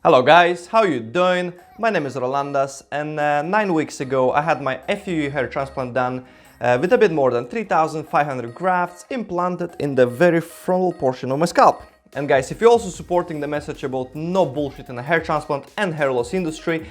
Hello guys, how you doing? My name is Rolandas and 9 weeks ago I had my FUE hair transplant done with a bit more than 3,500 grafts implanted in the very frontal portion of my scalp. And guys, if you're also supporting the message about no bullshit in the hair transplant and hair loss industry,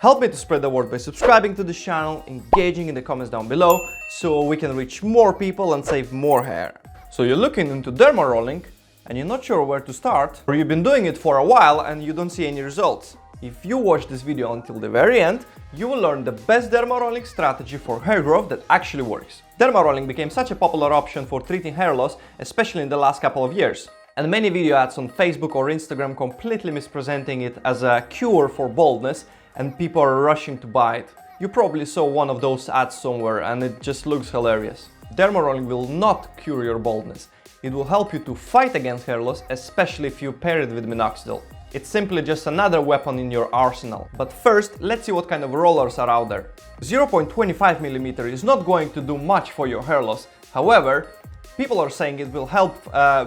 help me to spread the word by subscribing to the channel, engaging in the comments down below, so we can reach more people and save more hair. So you're looking into derma rolling and you're not sure where to start, or you've been doing it for a while and you don't see any results. If you watch this video until the very end, you will learn the best derma rolling strategy for hair growth that actually works. Derma rolling became such a popular option for treating hair loss, especially in the last couple of years. And many video ads on Facebook or Instagram completely mispresenting it as a cure for baldness, and people are rushing to buy it. You probably saw one of those ads somewhere and it just looks hilarious. Derma rolling will not cure your baldness. It will help you to fight against hair loss, especially if you pair it with minoxidil. It's simply just another weapon in your arsenal. But first, let's see what kind of rollers are out there. 0.25mm is not going to do much for your hair loss. However, people are saying it will help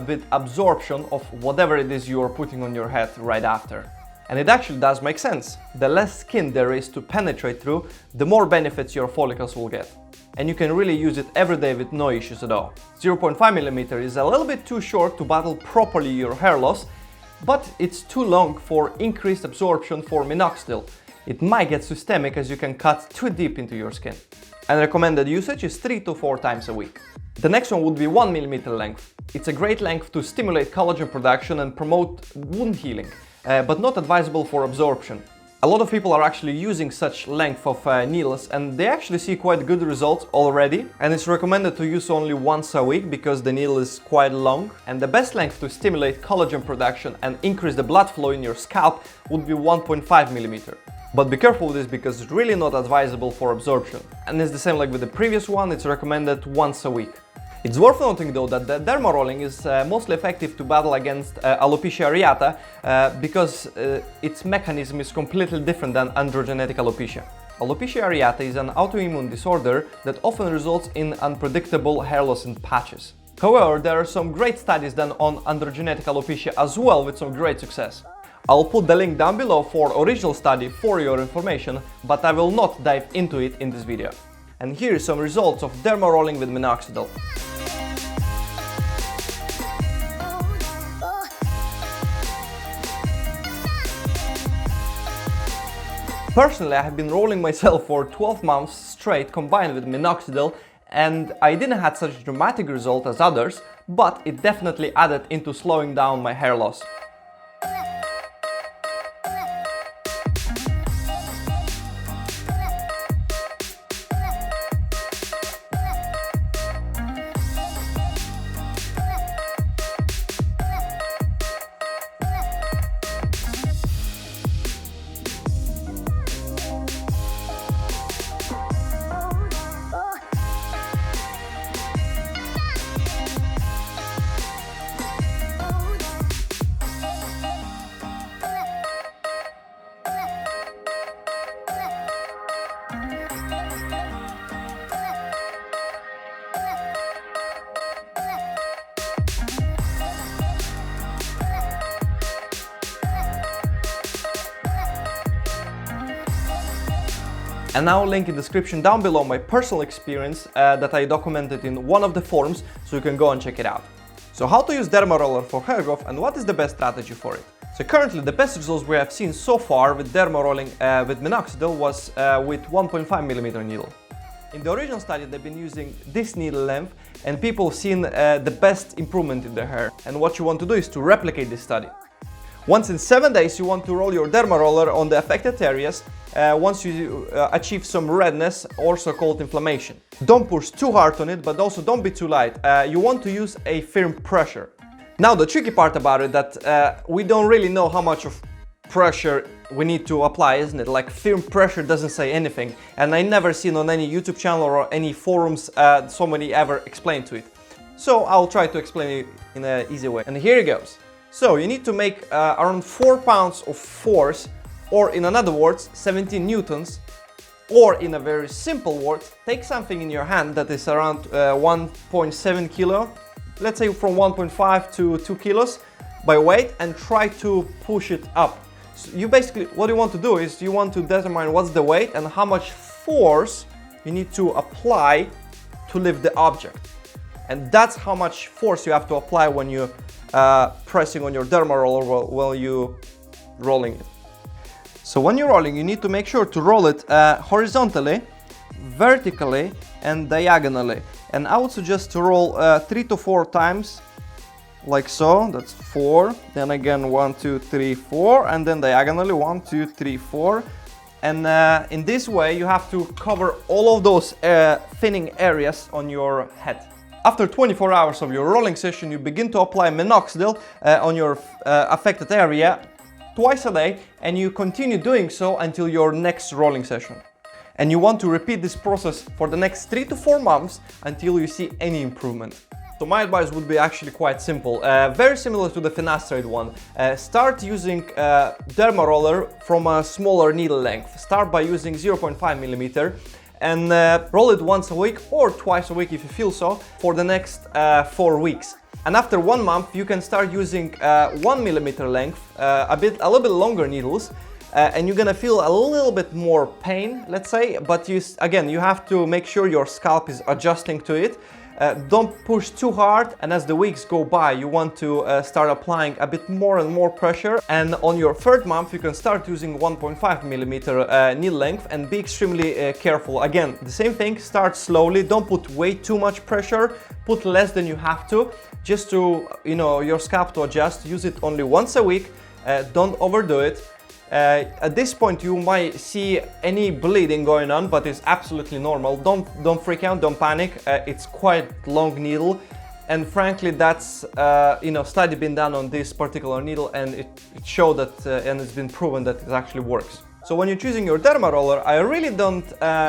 with absorption of whatever it is you are putting on your head right after. And it actually does make sense. The less skin there is to penetrate through, the more benefits your follicles will get. And you can really use it every day with no issues at all. 0.5mm is a little bit too short to battle properly your hair loss, but it's too long for increased absorption for minoxidil. It might get systemic as you can cut too deep into your skin. And recommended usage is 3 to 4 times a week. The next one would be 1mm length. It's a great length to stimulate collagen production and promote wound healing, but not advisable for absorption. A lot of people are actually using such length of needles and they actually see quite good results already, and it's recommended to use only once a week because the needle is quite long. And the best length to stimulate collagen production and increase the blood flow in your scalp would be 1.5mm. But be careful with this because it's really not advisable for absorption. And it's the same like with the previous one, it's recommended once a week. It's worth noting though that the derma rolling is mostly effective to battle against alopecia areata because its mechanism is completely different than androgenetic alopecia. Alopecia areata is an autoimmune disorder that often results in unpredictable hair loss in patches. However, there are some great studies done on androgenetic alopecia as well with some great success. I'll put the link down below for original study for your information, but I will not dive into it in this video. And here are some results of derma rolling with minoxidil. Personally, I have been rolling myself for 12 months straight combined with minoxidil, and I didn't have such a dramatic result as others, but it definitely added into slowing down my hair loss. And now I'll link in the description down below my personal experience that I documented in one of the forums, so you can go and check it out. So how to use derma roller for hair growth and what is the best strategy for it? So currently the best results we have seen so far with derma rolling with minoxidil was with 1.5mm needle. In the original study they've been using this needle length and people have seen the best improvement in their hair. And what you want to do is to replicate this study. Once in 7 days you want to roll your derma roller on the affected areas once you achieve some redness, also called inflammation. Don't push too hard on it, but also don't be too light. You want to use a firm pressure. Now the tricky part about it that we don't really know how much of pressure we need to apply, isn't it? Like firm pressure doesn't say anything, and I never seen on any YouTube channel or any forums somebody ever explained to it. So I'll try to explain it in an easy way. And here it goes. So you need to make around 4 pounds of force, or in other words 17 newtons, or in a very simple word, take something in your hand that is around 1.7 kilo, let's say from 1.5 to 2 kilos by weight, and try to push it up. So you basically, what you want to do is you want to determine what's the weight and how much force you need to apply to lift the object. And that's how much force you have to apply when you're pressing on your derma roller while you're rolling it. So when you're rolling, you need to make sure to roll it horizontally, vertically, and diagonally. And I would suggest to roll 3 to 4 times, like so. That's 4. Then again 1, 2, 3, 4, and then diagonally 1, 2, 3, 4. And in this way, you have to cover all of those thinning areas on your head. After 24 hours of your rolling session, you begin to apply minoxidil on your affected area twice a day, and you continue doing so until your next rolling session. And you want to repeat this process for the next 3 to 4 months until you see any improvement. So my advice would be actually quite simple, very similar to the finasteride one. Start using derma roller from a smaller needle length. Start by using 0.5 millimeter and roll it once a week or twice a week if you feel so for the next 4 weeks. And after 1 month you can start using 1 millimeter length, a little bit longer needles, and you're gonna feel a little bit more pain, let's say, but again you have to make sure your scalp is adjusting to it. Don't push too hard, and as the weeks go by you want to start applying a bit more and more pressure, and on your 3rd month you can start using 1.5 millimeter needle length and be extremely careful. Again, the same thing, start slowly, don't put way too much pressure, put less than you have to, just to, you know, your scalp to adjust. Use it only once a week, don't overdo it. At this point you might see any bleeding going on, but it's absolutely normal. Don't freak out, don't panic. It's quite long needle, and frankly that's study been done on this particular needle, and it showed that and it's been proven that it actually works. So when you're choosing your derma roller, I really don't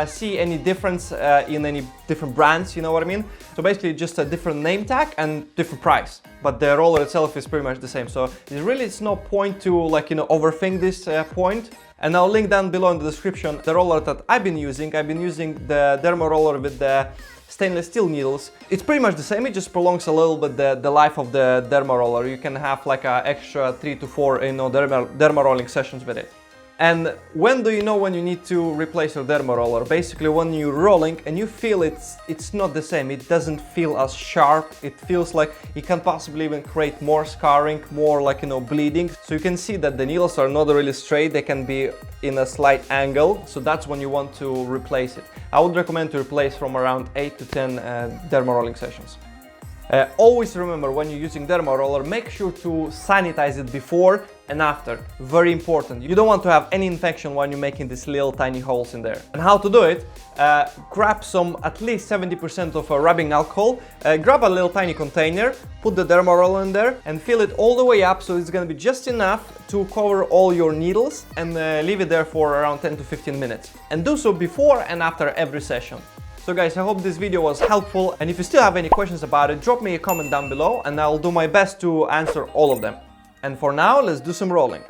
see any difference in any different brands, you know what I mean? So basically just a different name tag and different price, but the roller itself is pretty much the same. So it's no point to overthink this point. And I'll link down below in the description the roller that I've been using. I've been using the derma roller with the stainless steel needles. It's pretty much the same, it just prolongs a little bit the life of the derma roller. You can have like an extra 3 to 4 derma rolling sessions with it. And when do you know when you need to replace your derma roller? Basically when you're rolling and you feel it's not the same, it doesn't feel as sharp, it feels like it can possibly even create more scarring, more bleeding. So you can see that the needles are not really straight, they can be in a slight angle, so that's when you want to replace it. I would recommend to replace from around 8 to 10 derma rolling sessions. Always remember, when you're using derma roller, make sure to sanitize it before and after. Very important. You don't want to have any infection when you're making these little tiny holes in there. And how to do it? Grab some, at least 70% of rubbing alcohol, grab a little tiny container, put the derma roller in there and fill it all the way up, so it's going to be just enough to cover all your needles, and leave it there for around 10 to 15 minutes. And do so before and after every session. So guys, I hope this video was helpful, and if you still have any questions about it, drop me a comment down below and I'll do my best to answer all of them. And for now, let's do some rolling.